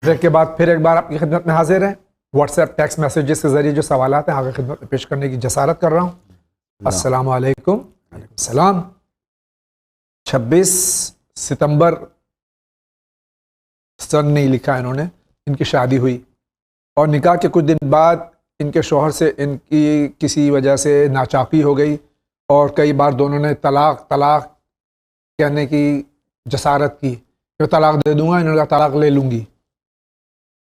Break کے بعد پھر ایک بار آپ کی خدمت میں حاضر ہیں، واٹس ایپ ٹیکسٹ میسیجز کے ذریعے جو سوالات ہیں آپ کی خدمت میں پیش کرنے کی جسارت کر رہا ہوں۔ السلام علیکم۔ وعلیکم السلام۔ 26 ستمبر سن نہیں لکھا انہوں نے، ان کی شادی ہوئی اور نکاح کے کچھ دن بعد ان کے شوہر سے ان کی کسی وجہ سے ناچاقی ہو گئی اور کئی بار دونوں نے طلاق کہنے کی جسارت کی کہ طلاق دے دوں گا، انہوں نے کہا طلاق لے لوں گی،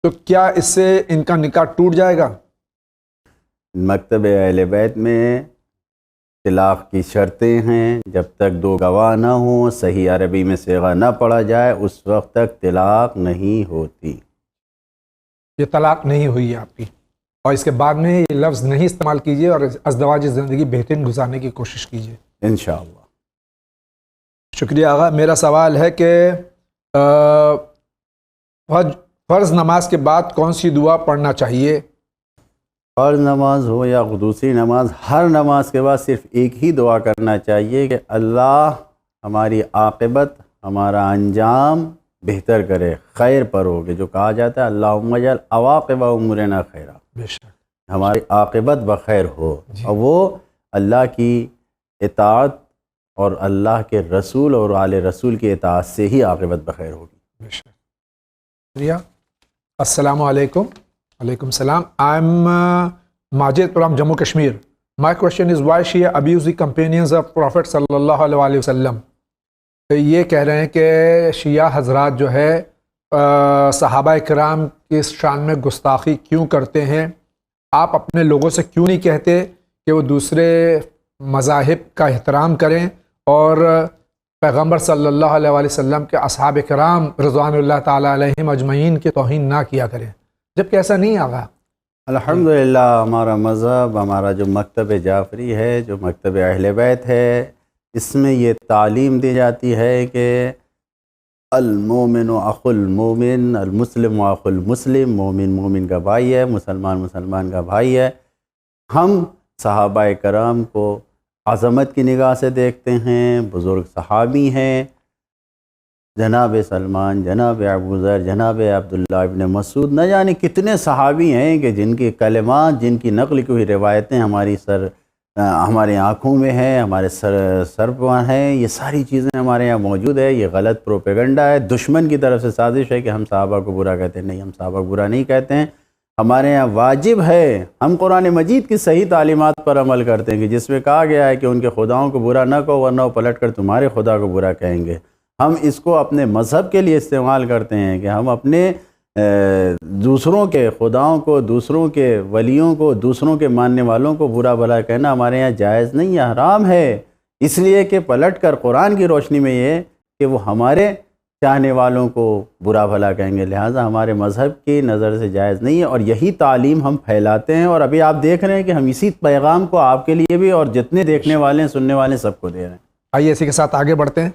تو کیا اس سے ان کا نکاح ٹوٹ جائے گا؟ مکتب اہل بیت میں طلاق کی شرطیں ہیں، جب تک دو گواہ نہ ہوں، صحیح عربی میں صیغہ نہ پڑھا جائے، اس وقت تک طلاق نہیں ہوتی۔ یہ طلاق نہیں ہوئی ہے آپ کی، اور اس کے بعد میں یہ لفظ نہیں استعمال کیجیے اور ازدواجی زندگی بہترین گزارنے کی کوشش کیجیے انشاءاللہ۔ شکریہ آغا۔ میرا سوال ہے کہ فرض نماز کے بعد کون سی دعا پڑھنا چاہیے؟ فرض نماز ہو یا قدوسی نماز، ہر نماز کے بعد صرف ایک ہی دعا کرنا چاہیے کہ اللہ ہماری عاقبت، ہمارا انجام بہتر کرے، خیر پر ہو، کہ جو کہا جاتا ہے اللہم اجعل عواقب امورنا خیرا، بے شک ہماری عاقبت بخیر ہو، اور وہ اللہ کی اطاعت اور اللہ کے رسول اور آل رسول کی اطاعت سے ہی عاقبت بخیر ہوگی۔ بے شک۔ شکریہ۔ السلام علیکم۔ وعلیکم السلام۔ I am Majid from Jammu Kashmir. My question is why Shia abuse the companions of Prophet sallallahu alaihi wasallam. یہ کہہ رہے ہیں کہ شیعہ حضرات جو ہے صحابہ کرام کی شان میں گستاخی کیوں کرتے ہیں؟ آپ اپنے لوگوں سے کیوں نہیں کہتے کہ وہ دوسرے مذاہب کا احترام کریں اور پیغمبر صلی اللہ علیہ وسلم کے اصحاب کرام رضوان اللہ تعالیٰ علیہم اجمعین کی توہین نہ کیا کریں، جبکہ ایسا نہیں آگا؟ الحمدللہ ہمارا مذہب، ہمارا جو مکتب جعفری ہے، جو مکتب اہل بیت ہے، اس میں یہ تعلیم دی جاتی ہے کہ المومن اخو المومن، المسلم اخو المسلم، مومن مومن کا بھائی ہے، مسلمان مسلمان کا بھائی ہے۔ ہم صحابہ کرام کو عظمت کی نگاہ سے دیکھتے ہیں، بزرگ صحابی ہیں، جناب سلمان، جناب ابوذر، جناب عبداللہ ابن مسعود، نہ جانے کتنے صحابی ہیں کہ جن کی کلمات، جن کی نقل کی ہوئی روایتیں ہماری آنکھوں میں ہیں، ہمارے سر پر ہیں، یہ ساری چیزیں ہمارے یہاں موجود ہے۔ یہ غلط پروپیگنڈا ہے، دشمن کی طرف سے سازش ہے کہ ہم صحابہ کو برا کہتے ہیں۔ نہیں، ہم صحابہ کو برا نہیں کہتے ہیں، ہمارے یہاں واجب ہے، ہم قرآن مجید کی صحیح تعلیمات پر عمل کرتے ہیں کہ جس میں کہا گیا ہے کہ ان کے خداؤں کو برا نہ کہو ورنہ وہ پلٹ کر تمہارے خدا کو برا کہیں گے۔ ہم اس کو اپنے مذہب کے لیے استعمال کرتے ہیں کہ ہم اپنے دوسروں کے خداؤں کو، دوسروں کے ولیوں کو، دوسروں کے ماننے والوں کو برا بھلا کہنا ہمارے یہاں جائز نہیں ہے، حرام ہے، اس لیے کہ پلٹ کر قرآن کی روشنی میں یہ کہ وہ ہمارے چاہنے والوں کو برا بھلا کہیں گے، لہٰذا ہمارے مذہب کی نظر سے جائز نہیں ہے، اور یہی تعلیم ہم پھیلاتے ہیں، اور ابھی آپ دیکھ رہے ہیں کہ ہم اسی پیغام کو آپ کے لیے بھی اور جتنے دیکھنے والے ہیں، سننے والے ہیں، سب کو دے رہے ہیں۔ آئیے اسی کے ساتھ آگے بڑھتے ہیں۔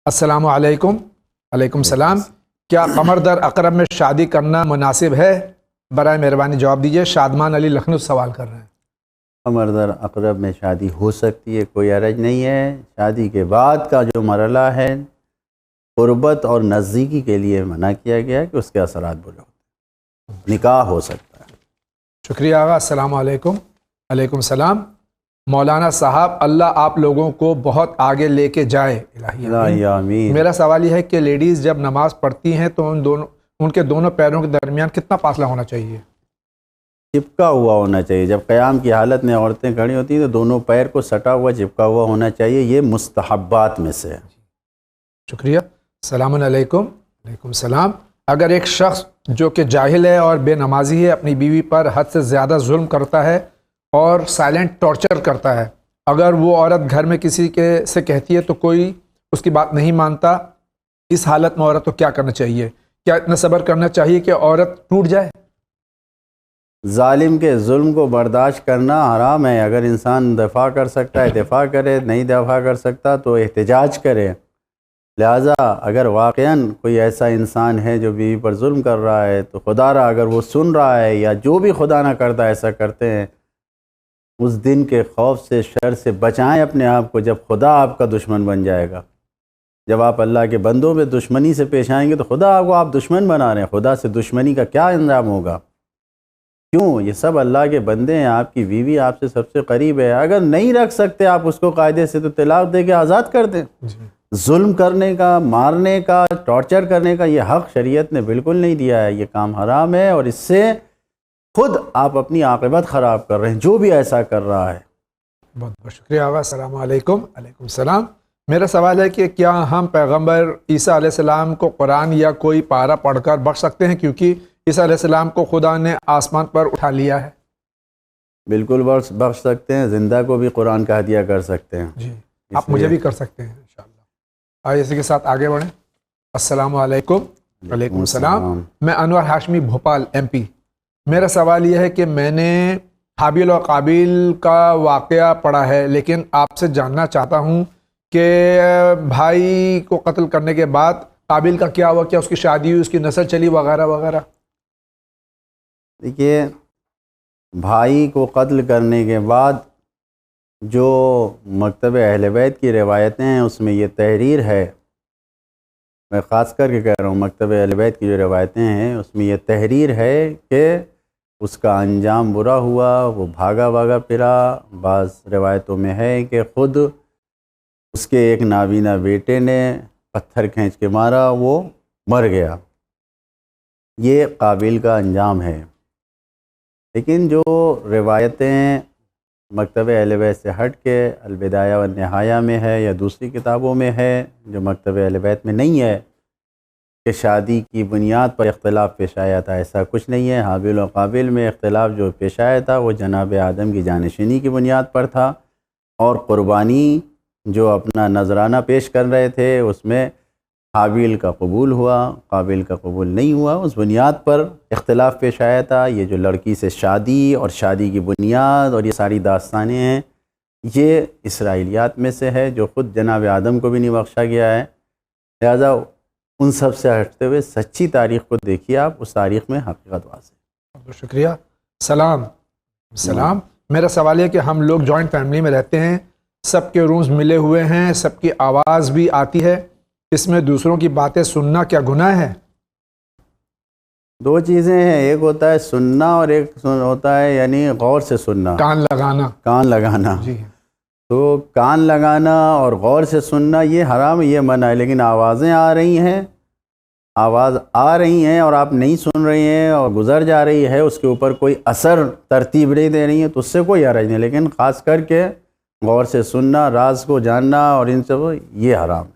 السلام علیکم۔ وعلیکم السلام۔ کیا قمر در اقرب میں شادی کرنا مناسب ہے؟ برائے مہربانی جواب دیجیے۔ شادمان علی لکھنؤ سوال کر رہے ہیں۔ قمر در اقرب میں شادی ہو سکتی ہے، کوئی حرج نہیں ہے۔ شادی کے بعد کا جو مرحلہ ہے قربت اور نزدیکی کے لیے منع کیا گیا ہے کہ اس کے اثرات برے ہوتے ہیں، نکاح ہو سکتا ہے۔ شکریہ آغا۔ السلام علیکم۔ وعلیکم السلام۔ مولانا صاحب اللہ آپ لوگوں کو بہت آگے لے کے جائے، الہی آمین۔ میرا سوال یہ ہے کہ لیڈیز جب نماز پڑھتی ہیں تو ان کے دونوں پیروں کے درمیان کتنا فاصلہ ہونا چاہیے؟ چپکا ہوا ہونا چاہیے۔ جب قیام کی حالت میں عورتیں کھڑی ہوتی ہیں تو دونوں پیر کو سٹا ہوا، چپکا ہوا ہونا چاہیے، یہ مستحبات میں سے ہے۔ شکریہ۔ السلام علیکم۔ وعلیکم السلام۔ اگر ایک شخص جو کہ جاہل ہے اور بے نمازی ہے اپنی بیوی پر حد سے زیادہ ظلم کرتا ہے اور سائلنٹ ٹارچر کرتا ہے، اگر وہ عورت گھر میں کسی سے کہتی ہے تو کوئی اس کی بات نہیں مانتا، اس حالت میں عورت کو کیا کرنا چاہیے؟ کیا اتنا صبر کرنا چاہیے کہ عورت ٹوٹ جائے؟ ظالم کے ظلم کو برداشت کرنا حرام ہے۔ اگر انسان دفاع کر سکتا ہے دفاع کرے، نہیں دفاع کر سکتا تو احتجاج کرے۔ لہٰذا اگر واقعاً کوئی ایسا انسان ہے جو بیوی پر ظلم کر رہا ہے تو خدا را اگر وہ سن رہا ہے یا جو بھی خدا نہ کرتا ایسا کرتے ہیں، اس دن کے خوف سے، شر سے بچائیں اپنے آپ کو جب خدا آپ کا دشمن بن جائے گا۔ جب آپ اللہ کے بندوں پہ دشمنی سے پیش آئیں گے تو خدا کو آپ دشمن بنا رہے ہیں. خدا سے دشمنی کا کیا انجام ہوگا؟ کیوں؟ یہ سب اللہ کے بندے ہیں. آپ کی بیوی آپ سے سب سے قریب ہے. اگر نہیں رکھ سکتے آپ اس کو قاعدے سے تو طلاق دے کے آزاد کر دیں. ظلم کرنے کا، مارنے کا، ٹارچر کرنے کا یہ حق شریعت نے بالکل نہیں دیا ہے. یہ کام حرام ہے اور اس سے خود آپ اپنی عاقبت خراب کر رہے ہیں جو بھی ایسا کر رہا ہے. بہت بہت شکریہ آغا. السلام علیکم. وعلیکم السلام. میرا سوال ہے کہ کیا ہم پیغمبر عیسیٰ علیہ السلام کو قرآن یا کوئی پارہ پڑھ کر بخش سکتے ہیں، کیونکہ عیسیٰ علیہ السلام کو خدا نے آسمان پر اٹھا لیا ہے؟ بالکل بخش سکتے ہیں. زندہ کو بھی قرآن کا ہدیہ کر سکتے ہیں. جی آپ مجھے بھی کر سکتے ہیں انشاءاللہ. آئیے اسی کے ساتھ آگے بڑھیں. السلام علیکم. وعلیکم السلام. میں انور ہاشمی، بھوپال، MP. میرا سوال یہ ہے کہ میں نے حابیل اور قابیل کا واقعہ پڑھا ہے، لیکن آپ سے جاننا چاہتا ہوں کہ بھائی کو قتل کرنے کے بعد قابیل کا کیا ہوا؟ کیا اس کی شادی ہوئی، اس کی نسل چلی، وغیرہ وغیرہ؟ دیکھیے، بھائی کو قتل کرنے کے بعد جو مکتب اہل بیت کی روایتیں ہیں اس میں یہ تحریر ہے، میں خاص کر کے کہہ رہا ہوں مکتب اہل بیت کی جو روایتیں ہیں اس میں یہ تحریر ہے کہ اس کا انجام برا ہوا، وہ بھاگا پھرا. بعض روایتوں میں ہے کہ خود اس کے ایک نابینا بیٹے نے پتھر کھینچ کے مارا، وہ مر گیا. یہ قابیل کا انجام ہے. لیکن جو روایتیں مکتب اہل بیت سے ہٹ کے البدایہ والنہایہ میں ہے یا دوسری کتابوں میں ہے جو مکتب اہل بیت میں نہیں ہے کہ شادی کی بنیاد پر اختلاف پیش آیا تھا، ایسا کچھ نہیں ہے. حابیل و قابیل میں اختلاف جو پیش آیا تھا وہ جناب آدم کی جانشینی کی بنیاد پر تھا، اور قربانی جو اپنا نذرانہ پیش کر رہے تھے اس میں حابیل کا قبول ہوا، قابیل کا قبول نہیں ہوا. اس بنیاد پر اختلاف پیش آیا تھا. یہ جو لڑکی سے شادی اور شادی کی بنیاد اور یہ ساری داستانیں ہیں یہ اسرائیلیات میں سے ہے جو خود جناب آدم کو بھی نہیں بخشا گیا ہے. لہذا ان سب سے ہٹتے ہوئے سچی تاریخ کو دیکھیے، آپ اس تاریخ میں حقیقت واضح. بہت شکریہ. سلام. میرا سوال ہے کہ ہم لوگ جوائنٹ فیملی میں رہتے ہیں، سب کے رومز ملے ہوئے ہیں، سب کی آواز بھی آتی ہے، اس میں دوسروں کی باتیں سننا کیا گناہ ہے؟ دو چیزیں ہیں، ایک ہوتا ہے سننا اور ایک ہوتا ہے یعنی غور سے سننا، کان لگانا. جی. تو کان لگانا اور غور سے سننا یہ حرام ہے، یہ منع ہے. لیکن آوازیں آ رہی ہیں اور آپ نہیں سن رہے ہیں اور گزر جا رہی ہے، اس کے اوپر کوئی اثر ترتیب نہیں دے رہی ہے تو اس سے کوئی حرج نہیں. لیکن خاص کر کے غور سے سننا، راز کو جاننا اور ان سب یہ حرام ہے.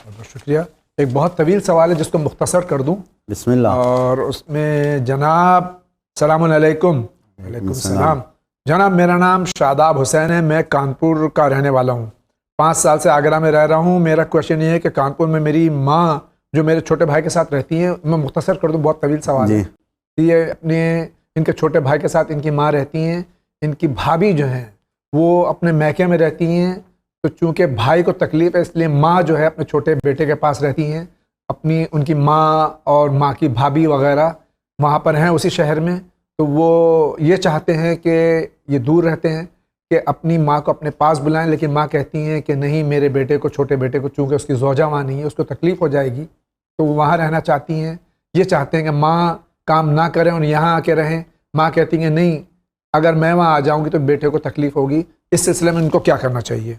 بہت شکریہ. ایک بہت طویل سوال ہے جس کو مختصر کر دوں. بسم اللہ. اور اس میں جناب السلام علیکم. وعلیکم السلام. جناب میرا نام شاداب حسین ہے، میں کانپور کا رہنے والا ہوں، 5 سال سے آگرہ میں رہ رہا ہوں. میرا کویشچن یہ ہے کہ کانپور میں میری ماں جو میرے چھوٹے بھائی کے ساتھ رہتی ہیں، میں مختصر کر دوں، بہت طویل سوال ہے. یہ ان کے چھوٹے بھائی کے ساتھ ان کی ماں رہتی ہیں. ان کی بھابھی جو ہیں وہ اپنے میکے میں رہتی ہیں، تو چونکہ بھائی کو تکلیف ہے اس لیے ماں جو ہے اپنے چھوٹے بیٹے کے پاس رہتی ہیں. ان کی ماں اور ماں کی بھابھی وغیرہ وہاں پر ہیں اسی شہر میں. تو وہ یہ چاہتے ہیں کہ یہ دور رہتے ہیں کہ اپنی ماں کو اپنے پاس بلائیں، لیکن ماں کہتی ہیں کہ نہیں، میرے بیٹے کو، چھوٹے بیٹے کو، چونکہ اس کی زوجہ وہاں نہیں ہے، اس کو تکلیف ہو جائے گی، تو وہ وہاں رہنا چاہتی ہیں. یہ چاہتے ہیں کہ ماں کام نہ کریں اور یہاں آ کے رہیں. ماں کہتی ہیں نہیں، اگر میں وہاں آ جاؤں گی تو بیٹے کو تکلیف ہوگی. اس سلسلے میں ان کو کیا کرنا چاہیے؟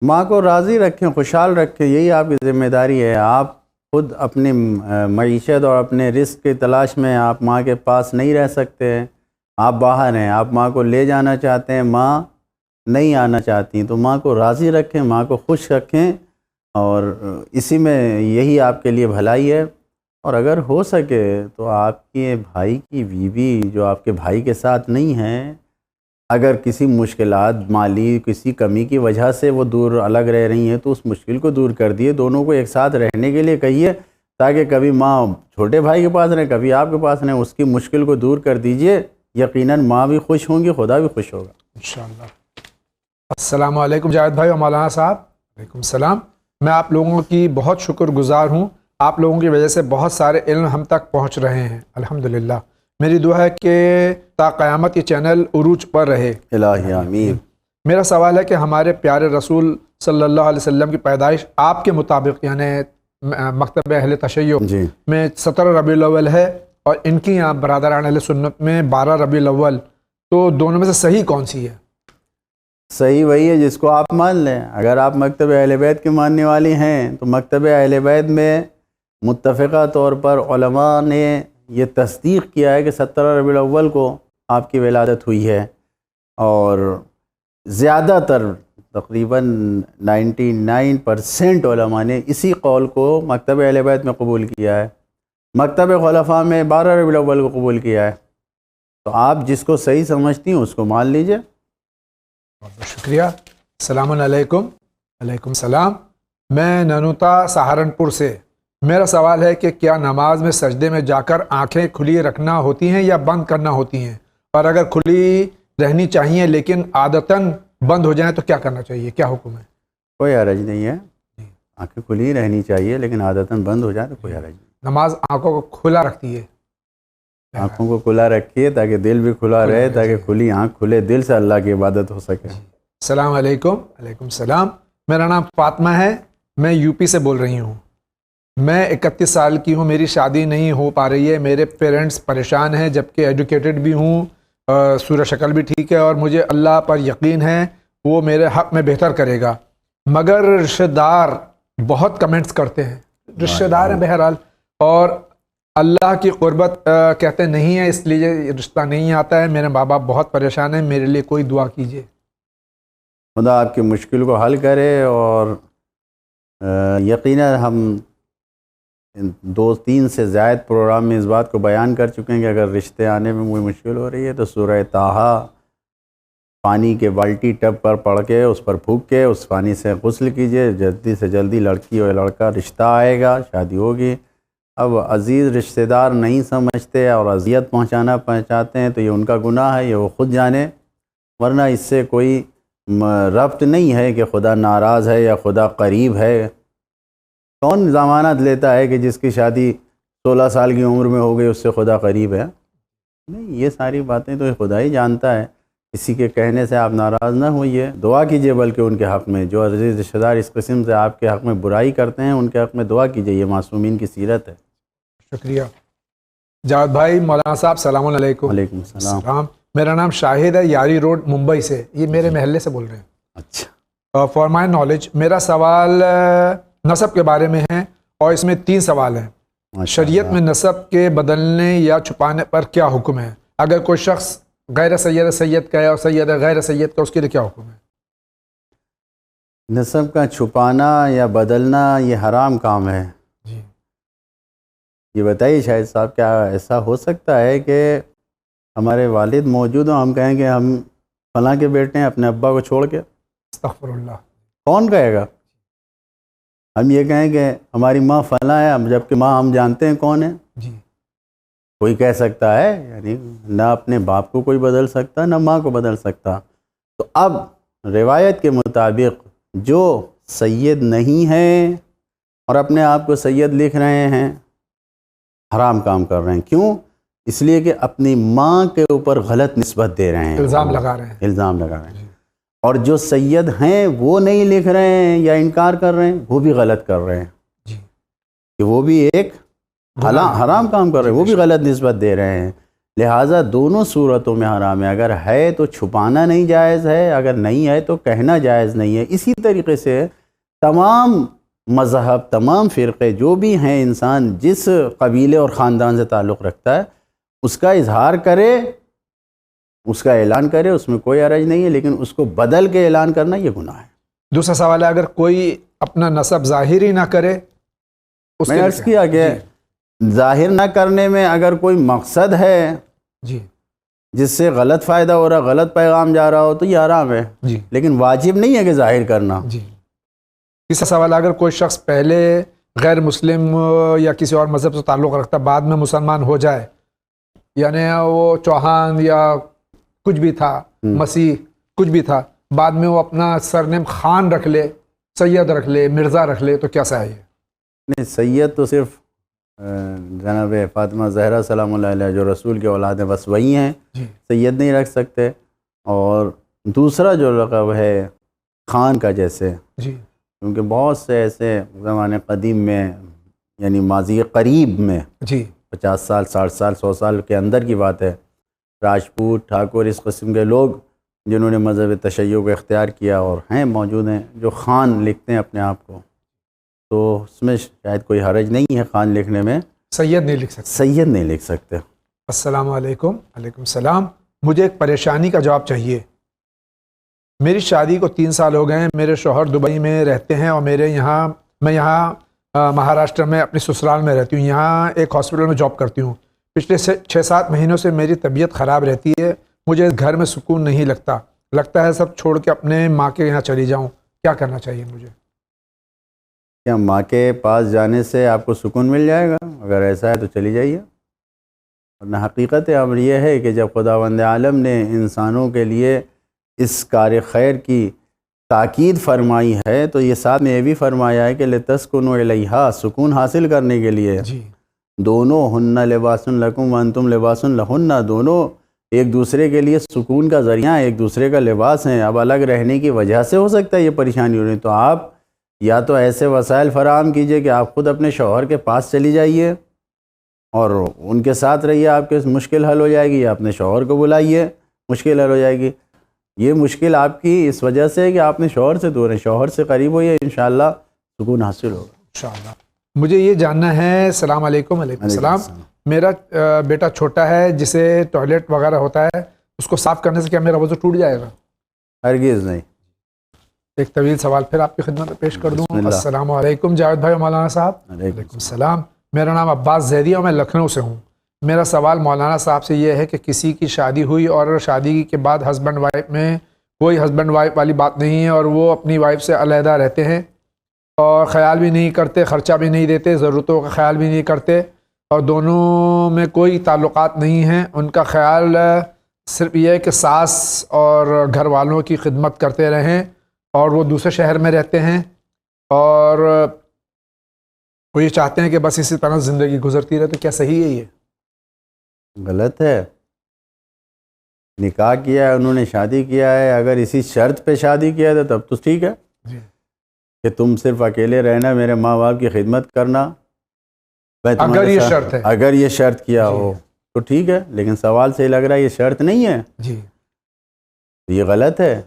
ماں کو راضی رکھیں، خوشحال رکھیں، یہی آپ کی ذمہ داری ہے. آپ خود اپنی معیشت اور اپنے رزق کی تلاش میں آپ ماں کے پاس نہیں رہ سکتے ہیں، آپ باہر ہیں، آپ ماں کو لے جانا چاہتے ہیں، ماں نہیں آنا چاہتی، تو ماں کو راضی رکھیں، ماں کو خوش رکھیں، اور اسی میں یہی آپ کے لیے بھلائی ہے. اور اگر ہو سکے تو آپ کے بھائی کی بیوی جو آپ کے بھائی کے ساتھ نہیں ہیں، اگر کسی مشکلات مالی کسی کمی کی وجہ سے وہ دور الگ رہ رہی ہیں تو اس مشکل کو دور کر دیے، دونوں کو ایک ساتھ رہنے کے لیے کہیے، تاکہ کبھی ماں چھوٹے بھائی کے پاس رہیں، کبھی آپ کے پاس رہیں. اس کی مشکل کو دور کر دیجئے، یقیناً ماں بھی خوش ہوں گی، خدا بھی خوش ہوگا انشاءاللہ. السلام علیکم جاوید بھائی اور مولانا صاحب. وعلیکم السلام. میں آپ لوگوں کی بہت شکر گزار ہوں، آپ لوگوں کی وجہ سے بہت سارے علم ہم تک پہنچ رہے ہیں الحمدللہ. میری دعا ہے کہ تا قیامت یہ چینل عروج پر رہے. الہی آمین. میرا سوال ہے کہ ہمارے پیارے رسول صلی اللہ علیہ وسلم کی پیدائش آپ کے مطابق یعنی مکتب اہل تشیع جی میں 17 ربیع الاول ہے اور ان کی یہاں برادران اہل سنت میں 12 ربیع الاول، تو دونوں میں سے صحیح کون سی ہے؟ صحیح وہی ہے جس کو آپ مان لیں. اگر آپ مکتب اہل بیت کے ماننے والی ہیں تو مکتب اہل بیت میں متفقہ طور پر علماء نے یہ تصدیق کیا ہے کہ 17 ربیع الاول کو آپ کی ولادت ہوئی ہے، اور زیادہ تر تقریباً 99% علماء نے اسی قول کو مکتب اہل بیت میں قبول کیا ہے. مکتب خلفاء میں 12 ربیع الاول کو قبول کیا ہے. تو آپ جس کو صحیح سمجھتی ہیں اس کو مان لیجئے. بہت بہت شکریہ. السلام علیکم. وعلیکم السلام. میں ننوتا سہارنپور سے. میرا سوال ہے کہ کیا نماز میں سجدے میں جا کر آنکھیں کھلی رکھنا ہوتی ہیں یا بند کرنا ہوتی ہیں، اور اگر کھلی رہنی چاہیے لیکن عادتاً بند ہو جائیں تو کیا کرنا چاہیے، کیا حکم ہے؟ کوئی حرج نہیں ہے، آنکھیں کھلی رہنی چاہیے لیکن عادتاً بند ہو جائے تو کوئی حرج نہیں. نماز آنکھوں کو کھلا رکھتی ہے. آنکھوں کو کھلا رکھیے تاکہ دل بھی کھلا رہے، تاکہ کھلی آنکھ کھلے دل سے اللہ کی عبادت ہو سکے. السلام علیکم. وعلیکم السلام. میرا نام فاطمہ ہے، میں یو پی سے بول رہی ہوں. میں 31 سال کی ہوں، میری شادی نہیں ہو پا رہی ہے. میرے پیرنٹس پریشان ہیں جبکہ ایجوکیٹڈ بھی ہوں، صورت شکل بھی ٹھیک ہے، اور مجھے اللہ پر یقین ہے وہ میرے حق میں بہتر کرے گا، مگر رشتہ دار بہت کمنٹس کرتے ہیں. رشتہ دار ہیں بہرحال، اور اللہ کی قربت کہتے نہیں ہے، اس لیے رشتہ نہیں آتا ہے. میرے ماں باپ بہت پریشان ہیں، میرے لیے کوئی دعا کیجیے. خدا آپ کی مشکل کو حل کرے. اور یقیناً ہم 2-3 سے زائد پروگرام میں اس بات کو بیان کر چکے ہیں کہ اگر رشتے آنے میں کوئی مشکل ہو رہی ہے تو سورہ طٰہٰ پانی کے بالٹی ٹب پر پڑھ کے اس پر پھونک کے اس پانی سے غسل کیجئے. جلدی سے جلدی لڑکی اور لڑکا رشتہ آئے گا، شادی ہوگی. اب عزیز رشتہ دار نہیں سمجھتے اور اذیت پہنچاتے ہیں تو یہ ان کا گناہ ہے، یہ وہ خود جانے، ورنہ اس سے کوئی ربط نہیں ہے کہ خدا ناراض ہے یا خدا قریب ہے. کون ضمانت لیتا ہے کہ جس کی شادی 16 سال کی عمر میں ہو گئی اس سے خدا قریب ہے؟ نہیں، یہ ساری باتیں تو خدا ہی جانتا ہے. کسی کے کہنے سے آپ ناراض نہ ہوئیے، دعا کیجئے بلکہ ان کے حق میں. جو عزیز رشتہ دار اس قسم سے آپ کے حق میں برائی کرتے ہیں ان کے حق میں دعا کیجئے، یہ معصومین کی سیرت ہے. شکریہ. جاوید بھائی، مولانا صاحب السلام علیکم. وعلیکم السلام. میرا نام شاہد ہے، یاری روڈ ممبئی سے. یہ میرے محلے سے بول رہے ہیں. اچھا. فار مائی نالج میرا سوال نسب کے بارے میں ہے، اور اس میں 3 سوال ہیں. شریعت میں نسب کے بدلنے یا چھپانے پر کیا حکم ہے؟ اگر کوئی شخص غیر سید کا ہے اور سید غیر سید کا، اس کے لیے کیا حکم ہے؟ نسب کا چھپانا یا بدلنا یہ حرام کام ہے. جی. یہ بتائیے شاہد صاحب، کیا ایسا ہو سکتا ہے کہ ہمارے والد موجود ہوں، ہم کہیں کہ ہم فلاں کے بیٹے ہیں اپنے ابا کو چھوڑ کے؟ استغفر اللہ. کون کہے گا؟ ہم یہ کہیں کہ ہماری ماں فلاں ہے جبکہ ماں ہم جانتے ہیں کون ہے. جی. کوئی کہہ سکتا ہے؟ یعنی نہ اپنے باپ کو کوئی بدل سکتا نہ ماں کو بدل سکتا. تو اب روایت کے مطابق جو سید نہیں ہیں اور اپنے آپ کو سید لکھ رہے ہیں، حرام کام کر رہے ہیں. کیوں؟ اس لیے کہ اپنی ماں کے اوپر غلط نسبت دے رہے ہیں، الزام لگا رہے ہیں. الزام لگا رہے ہیں. اور جو سید ہیں وہ نہیں لکھ رہے ہیں یا انکار کر رہے ہیں، وہ بھی غلط کر رہے ہیں. جی. کہ وہ بھی ایک حرام کام کر رہے ہیں، وہ بھی غلط نسبت دے رہے ہیں. لہٰذا دونوں صورتوں میں حرام ہے. اگر ہے تو چھپانا نہیں جائز ہے، اگر نہیں ہے تو کہنا جائز نہیں ہے. اسی طریقے سے تمام مذہب، تمام فرقے جو بھی ہیں، انسان جس قبیلے اور خاندان سے تعلق رکھتا ہے اس کا اظہار کرے، اس کا اعلان کرے، اس میں کوئی حرج نہیں ہے. لیکن اس کو بدل کے اعلان کرنا یہ گناہ ہے. دوسرا سوال ہے، اگر کوئی اپنا نسب ظاہر ہی نہ کرے، اس میں نے عرض کیا کہ ظاہر نہ کرنے میں اگر کوئی مقصد ہے جی جس سے غلط فائدہ ہو رہا، غلط پیغام جا رہا ہو تو یہ حرام ہے. جی. لیکن واجب نہیں ہے کہ ظاہر کرنا. جی. تیسرا سوال ہے، اگر کوئی شخص پہلے غیر مسلم یا کسی اور مذہب سے تعلق رکھتا، بعد میں مسلمان ہو جائے، یعنی وہ چوہان یا کچھ بھی تھا، مسیح کچھ بھی تھا، بعد میں وہ اپنا سرنیم خان رکھ لے، سید رکھ لے، مرزا رکھ لے، تو کیسا ہے یہ؟ نہیں، سید تو صرف جناب فاطمہ زہرا سلام اللہ علیہ جو رسول کے اولاد ہیں بس وہی ہیں. جی. سید نہیں رکھ سکتے. اور دوسرا جو لقب ہے خان کا، جیسے جی کیونکہ بہت سے ایسے زمانے قدیم میں یعنی ماضی قریب میں جی 50 سال 60 سال 100 سال کے اندر کی بات ہے، راجپوت ٹھاکر اس قسم کے لوگ جنہوں نے مذہب تشیع کو اختیار کیا اور ہیں موجود ہیں، جو خان لکھتے ہیں اپنے آپ کو، تو اس میں شاید کوئی حرج نہیں ہے خان لکھنے میں، سید نہیں لکھ سکتے. سید نہیں لکھ سکتے. السلام علیکم. وعلیکم السلام. مجھے ایک پریشانی کا جواب چاہیے. میری شادی کو 3 سال ہو گئے ہیں. میرے شوہر دبئی میں رہتے ہیں اور میں یہاں مہاراشٹر میں اپنی سسرال میں رہتی ہوں. یہاں ایک ہاسپٹل میں جاب کرتی ہوں. پچھلے 6-7 مہینوں سے میری طبیعت خراب رہتی ہے. مجھے اس گھر میں سکون نہیں لگتا ہے سب چھوڑ کے اپنے ماں کے یہاں چلی جاؤں. کیا کرنا چاہیے مجھے؟ کیا ماں کے پاس جانے سے آپ کو سکون مل جائے گا؟ اگر ایسا ہے تو چلی جائیے. ورنہ حقیقت امر یہ ہے کہ جب خداوند عالم نے انسانوں کے لیے اس کار خیر کی تاکید فرمائی ہے تو یہ ساتھ میں یہ بھی فرمایا ہے کہ لتسکنوا الیہا، سکون حاصل کرنے کے لیے. جی دونوں ہن لباس لکم وانتم لباس لہن، دونوں ایک دوسرے کے لیے سکون کا ذریعہ، ایک دوسرے کا لباس ہیں. اب الگ رہنے کی وجہ سے ہو سکتا ہے یہ پریشانی ہو رہی ہے، تو آپ یا تو ایسے وسائل فراہم کیجئے کہ آپ خود اپنے شوہر کے پاس چلی جائیے اور ان کے ساتھ رہیے، آپ کے مشکل حل ہو جائے گی، یا اپنے شوہر کو بلائیے، مشکل حل ہو جائے گی. یہ مشکل آپ کی اس وجہ سے ہے کہ آپ نے شوہر سے دور ہیں. شوہر سے قریب ہوئیے، انشاءاللہ سکون حاصل ہوگا انشاءاللہ. مجھے یہ جاننا ہے. السلام علیکم. وعلیکم السلام. میرا بیٹا چھوٹا ہے جسے ٹوائلٹ وغیرہ ہوتا ہے، اس کو صاف کرنے سے کیا میرا وضو ٹوٹ جائے گا؟ ہرگز نہیں. ایک طویل سوال پھر آپ کی خدمت میں پیش کر دوں. بسم اللہ. السلام علیکم جاوید بھائی مولانا صاحب. علیکم وعلیکم السلام. میرا نام عباس زیدی ہے اور میں لکھنؤ سے ہوں. میرا سوال مولانا صاحب سے یہ ہے کہ کسی کی شادی ہوئی اور شادی کے بعد ہسبینڈ وائف میں کوئی ہسبینڈ وائف والی بات نہیں ہے اور وہ اپنی وائف سے علیحدہ رہتے ہیں اور خیال بھی نہیں کرتے، خرچہ بھی نہیں دیتے، ضرورتوں کا خیال بھی نہیں کرتے اور دونوں میں کوئی تعلقات نہیں ہیں. ان کا خیال صرف یہ ہے کہ ساس اور گھر والوں کی خدمت کرتے رہیں اور وہ دوسرے شہر میں رہتے ہیں اور وہ یہ چاہتے ہیں کہ بس اسی طرح زندگی گزرتی رہے. تو کیا صحیح ہے؟ یہ غلط ہے. نکاح کیا ہے انہوں نے، شادی کیا ہے، اگر اسی شرط پہ شادی کیا ہے تب تو ٹھیک ہے جی. کہ تم صرف اکیلے رہنا، میرے ماں باپ کی خدمت کرنا. اگر یہ شرط ہے، اگر یہ شرط کیا ہو تو ٹھیک ہے، لیکن سوال سے لگ رہا ہے یہ شرط نہیں ہے. جی یہ غلط ہے.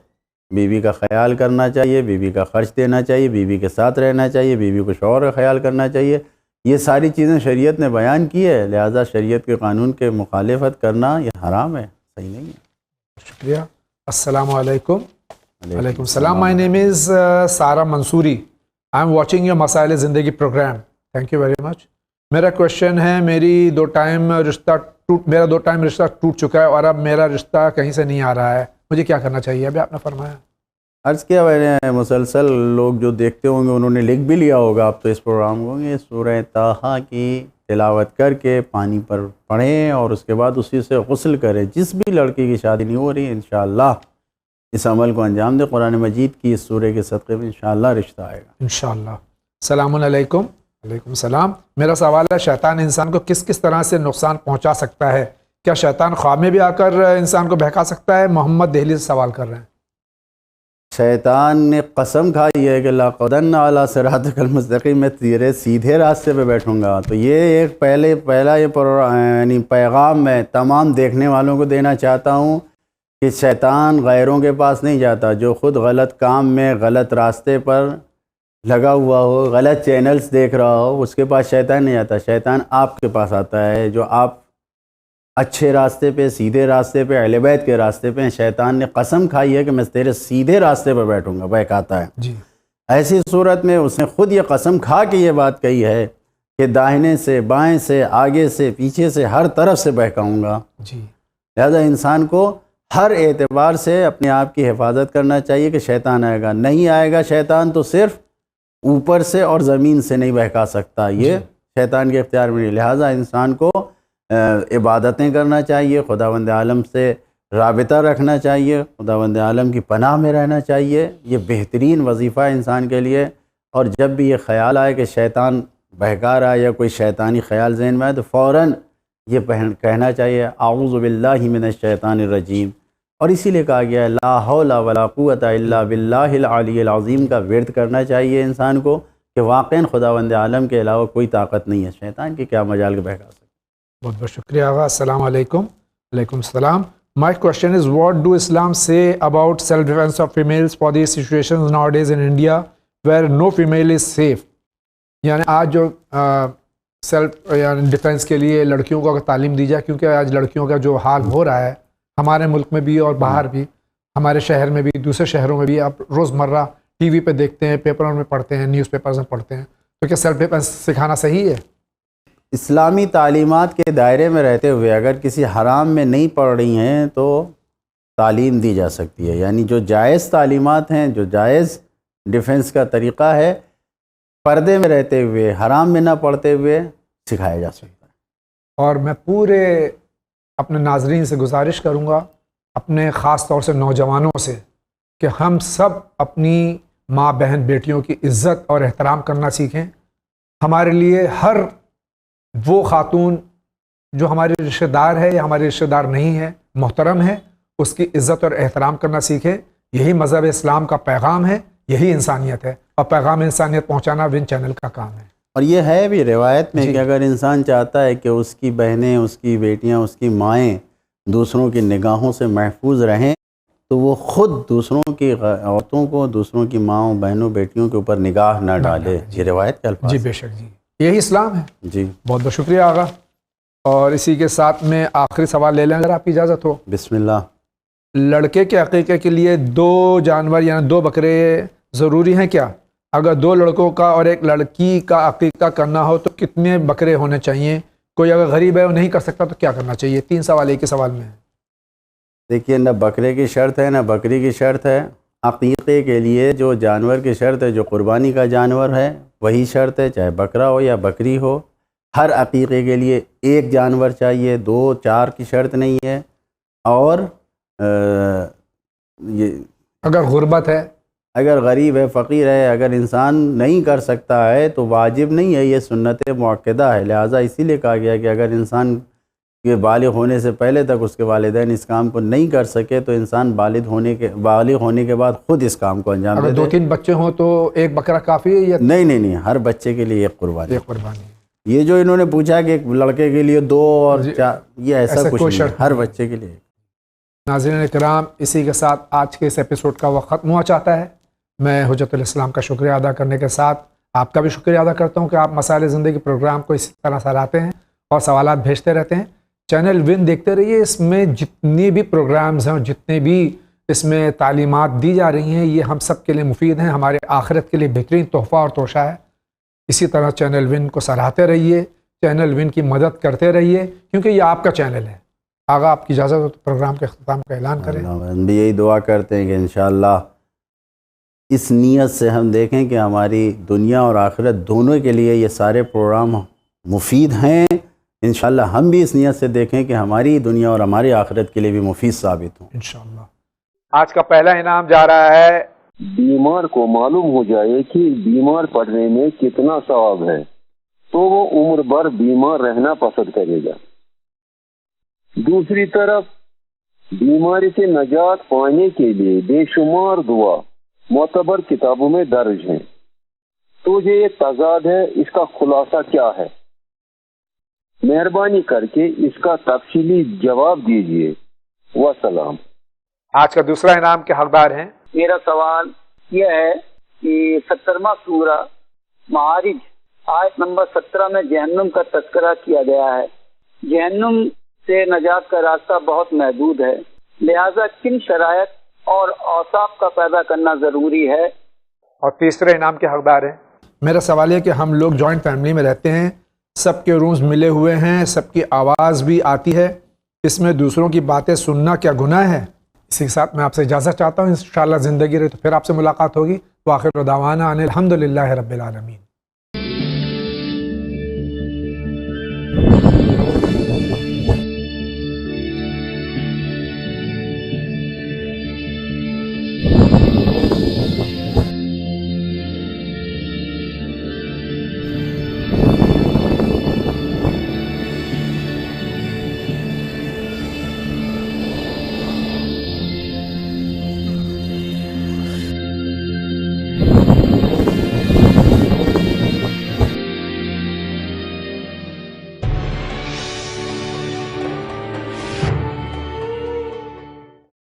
بیوی کا خیال کرنا چاہیے، بیوی کا خرچ دینا چاہیے، بیوی کے ساتھ رہنا چاہیے، بیوی کو شوہر کا خیال کرنا چاہیے. یہ ساری چیزیں شریعت نے بیان کی ہے، لہٰذا شریعت کے قانون کے مخالفت کرنا یہ حرام ہے، صحیح نہیں ہے. شکریہ. السلام علیکم. وعلیکم السلام. مائی name is Sara Mansoori. I am watching your مسائل زندگی programme. Thank you very much. میرا کوشچن ہے، میرا 2 ٹائم رشتہ ٹوٹ چکا ہے اور اب میرا رشتہ کہیں سے نہیں آ رہا ہے. مجھے کیا کرنا چاہیے؟ ابھی آپ نے فرمایا. عرض کیا میں نے، مسلسل لوگ جو دیکھتے ہوں گے انہوں نے لکھ بھی لیا ہوگا آپ تو اس پروگرام کو، یہ سورہ طٰہٰ کی تلاوت کر کے پانی پر پڑھیں اور اس کے بعد اسی سے غسل کریں. جس بھی لڑکی کی شادی نہیں ہو رہی انشاءاللہ اس عمل کو انجام دے. قرآن مجید کی اس سورہ کے صدقے میں انشاءاللہ رشتہ آئے گا انشاءاللہ. السلام علیکم. وعلیکم السلام. میرا سوال ہے، شیطان انسان کو کس کس طرح سے نقصان پہنچا سکتا ہے؟ کیا شیطان خواب میں بھی آ کر انسان کو بہکا سکتا ہے؟ محمد دہلی سے سوال کر رہے ہیں. شیطان نے قسم کھائی ہے کہ لَأَقْعُدَنَّ عَلَىٰ صِرَاطِكَ الْمُسْتَقِيمِ، میں تیرے سیدھے راستے پہ بیٹھوں گا. تو یہ ایک پہلا یعنی پیغام میں تمام دیکھنے والوں کو دینا چاہتا ہوں کہ شیطان غیروں کے پاس نہیں جاتا. جو خود غلط کام میں غلط راستے پر لگا ہوا ہو، غلط چینلز دیکھ رہا ہو، اس کے پاس شیطان نہیں آتا. شیطان آپ کے پاس آتا ہے جو آپ اچھے راستے پہ، سیدھے راستے پہ، اہل بیت کے راستے پہ ہیں. شیطان نے قسم کھائی ہے کہ میں تیرے سیدھے راستے پہ بیٹھوں گا، بہکاتا ہے. جی. ایسی صورت میں اس نے خود یہ قسم کھا کے یہ بات کہی ہے کہ داہنے سے، بائیں سے، آگے سے، پیچھے سے، ہر طرف سے بہکاؤں گا. جی. لہذا انسان کو ہر اعتبار سے اپنے آپ کی حفاظت کرنا چاہیے کہ شیطان آئے گا. نہیں آئے گا شیطان تو صرف اوپر سے اور زمین سے نہیں بہکا سکتا، یہ شیطان کے اختیار میں نہیں. لہٰذا انسان کو عبادتیں کرنا چاہیے، خداوند عالم سے رابطہ رکھنا چاہیے، خداوند عالم کی پناہ میں رہنا چاہیے. یہ بہترین وظیفہ ہے انسان کے لیے. اور جب بھی یہ خیال آئے کہ شیطان بہکا رہا ہے یا کوئی شیطانی خیال ذہن میں آئے تو فوراً یہ کہنا چاہیے اعوذ باللہ من الشیطان الرجیم. اور اسی لیے کہا گیا ہے لا حول ولا قوت الا باللہ العلی العظیم کا ورد کرنا چاہیے انسان کو کہ واقعاً خداوند عالم کے علاوہ کوئی طاقت نہیں ہے، شیطان کی کیا مجال کے بہکا سکتے۔ بہت بہت شکریہ آغا. السلام علیکم. وعلیکم السلام. My question is, what do Islam say about self-defense of females for these situations nowadays in India where no female is safe؟ یعنی آج جو سیلف یعنی ڈیفینس کے لیے لڑکیوں کو اگر تعلیم دی جائے، کیونکہ آج لڑکیوں کا جو حال ہو رہا ہے ہمارے ملک میں بھی اور باہر بھی، ہمارے شہر میں بھی دوسرے شہروں میں بھی، آپ روزمرہ ٹی وی پہ دیکھتے ہیں، پیپروں میں پڑھتے ہیں، نیوز پیپرز میں پڑھتے ہیں، تو کیا سیلف ڈیفینس سکھانا صحیح ہے؟ اسلامی تعلیمات کے دائرے میں رہتے ہوئے اگر کسی حرام میں نہیں پڑھ رہی ہیں تو تعلیم دی جا سکتی ہے، یعنی جو جائز تعلیمات ہیں، جو جائز ڈیفنس کا طریقہ ہے، پردے میں رہتے ہوئے حرام میں نہ پڑھتے ہوئے سکھایا جا سکتا ہے۔ اور میں پورے اپنے ناظرین سے گزارش کروں گا، اپنے خاص طور سے نوجوانوں سے، کہ ہم سب اپنی ماں بہن بیٹیوں کی عزت اور احترام کرنا سیکھیں۔ ہمارے لیے ہر وہ خاتون جو ہماری رشتہ دار ہے یا ہماری رشتہ دار نہیں ہے، محترم ہے، اس کی عزت اور احترام کرنا سیکھیں۔ یہی مذہب اسلام کا پیغام ہے، یہی انسانیت ہے، اور پیغام انسانیت پہنچانا ون چینل کا کام ہے۔ اور یہ ہے بھی روایت میں کہ اگر انسان چاہتا ہے کہ اس کی بہنیں، اس کی بیٹیاں، اس کی مائیں دوسروں کی نگاہوں سے محفوظ رہیں تو وہ خود دوسروں کی عورتوں کو، دوسروں کی ماؤں، بہنوں، بیٹیوں کے اوپر نگاہ نہ ڈالے۔ یہ روایت کے الفاظ۔ جی بے شک، جی یہی اسلام ہے۔ جی بہت بہت شکریہ آغا. اور اسی کے ساتھ میں آخری سوال لے لیں اگر آپ کی اجازت ہو. بسم اللہ. لڑکے کے عقیقے کے لیے 2 جانور یعنی 2 بکرے ضروری ہیں کیا؟ اگر 2 لڑکوں کا اور 1 لڑکی کا عقیقہ کرنا ہو تو کتنے بکرے ہونے چاہیے؟ کوئی اگر غریب ہے وہ نہیں کر سکتا تو کیا کرنا چاہیے؟ 3 سوال ایک ہی سوال میں ہے. دیکھیے، نہ بکرے کی شرط ہے نہ بکری کی شرط ہے. عقیقے کے لیے جو جانور کی شرط ہے، جو قربانی کا جانور ہے وہی شرط ہے، چاہے بکرا ہو یا بکری ہو. ہر عقیقے کے لیے 1 جانور چاہیے، 2 4 کی شرط نہیں ہے. اور یہ اگر غربت ہے، اگر غریب ہے، فقیر ہے، اگر انسان نہیں کر سکتا ہے تو واجب نہیں ہے، یہ سنت مؤکدہ ہے. لہٰذا اسی لیے کہا گیا کہ اگر انسان کے بالغ ہونے سے پہلے تک اس کے والدین اس کام کو نہیں کر سکے تو انسان بالغ ہونے کے بعد خود اس کام کو انجام دے. اگر 2-3 بچے ہوں تو 1 بکرا کافی ہے یا نہیں، ہر بچے کے لیے 1 قربانی. 1 قربانی. یہ جو انہوں نے پوچھا کہ ایک لڑکے کے لیے 2 اور 4، یہ ایسا کچھ نہیں، ہر بچے کے لیے. ناظرین کرام، اسی کے ساتھ آج کے اس ایپیسوڈ کا وقت ختم ہوا چاہتا ہے. میں حجت الاسلام کا شکریہ ادا کرنے کے ساتھ آپ کا بھی شکریہ ادا کرتا ہوں کہ آپ مسائل زندگی پروگرام کو اسی طرح سراہتے ہیں اور سوالات بھیجتے رہتے ہیں. چینل ون دیکھتے رہیے. اس میں جتنی بھی پروگرامز ہیں اور جتنے بھی اس میں تعلیمات دی جا رہی ہیں یہ ہم سب کے لیے مفید ہیں، ہمارے آخرت کے لیے بہترین تحفہ اور توشہ ہے. اسی طرح چینل ون کو سراہتے رہیے، چینل ون کی مدد کرتے رہیے کیونکہ یہ آپ کا چینل ہے. آگا آپ کی اجازت ہو تو پروگرام کے اختتام کا اعلان کریں. ہم بھی یہی دعا کرتے ہیں کہ انشاءاللہ اس نیت سے ہم دیکھیں کہ ہماری دنیا اور آخرت دونوں کے لیے یہ سارے پروگرام مفید ہیں. انشاءاللہ ہم بھی اس نیت سے دیکھیں کہ ہماری دنیا اور ہماری آخرت کے لیے بھی مفید ثابت ہوں انشاءاللہ. آج کا پہلا انعام جا رہا ہے. بیمار کو معلوم ہو جائے کہ بیمار پڑنے میں کتنا ثواب ہے تو وہ عمر بھر بیمار رہنا پسند کرے گا. دوسری طرف بیماری سے نجات پانے کے لیے بے شمار دعا معتبر کتابوں میں درج ہیں. تو یہ تضاد ہے، اس کا خلاصہ کیا ہے؟ مہربانی کر کے اس کا تفصیلی جواب دیجیے. وسلام. آج کا دوسرا انعام کے حقدار ہیں. میرا سوال یہ ہے کہ 17واں سورہ معارج آیت نمبر 17 میں جہنم کا تذکرہ کیا گیا ہے. جہنم سے نجات کا راستہ بہت محدود ہے، لہذا کن شرائط اور اوصاف کا پیدا کرنا ضروری ہے؟ اور تیسرے انعام کے حقدار ہیں. میرا سوال ہے کہ ہم لوگ جوائنٹ فیملی میں رہتے ہیں، سب کے رومز ملے ہوئے ہیں، سب کی آواز بھی آتی ہے، اس میں دوسروں کی باتیں سننا کیا گناہ ہے؟ اسی کے ساتھ میں آپ سے اجازت چاہتا ہوں. انشاءاللہ زندگی رہے تو پھر آپ سے ملاقات ہوگی. وآخر دعوانا ان الحمدللہ رب العالمین.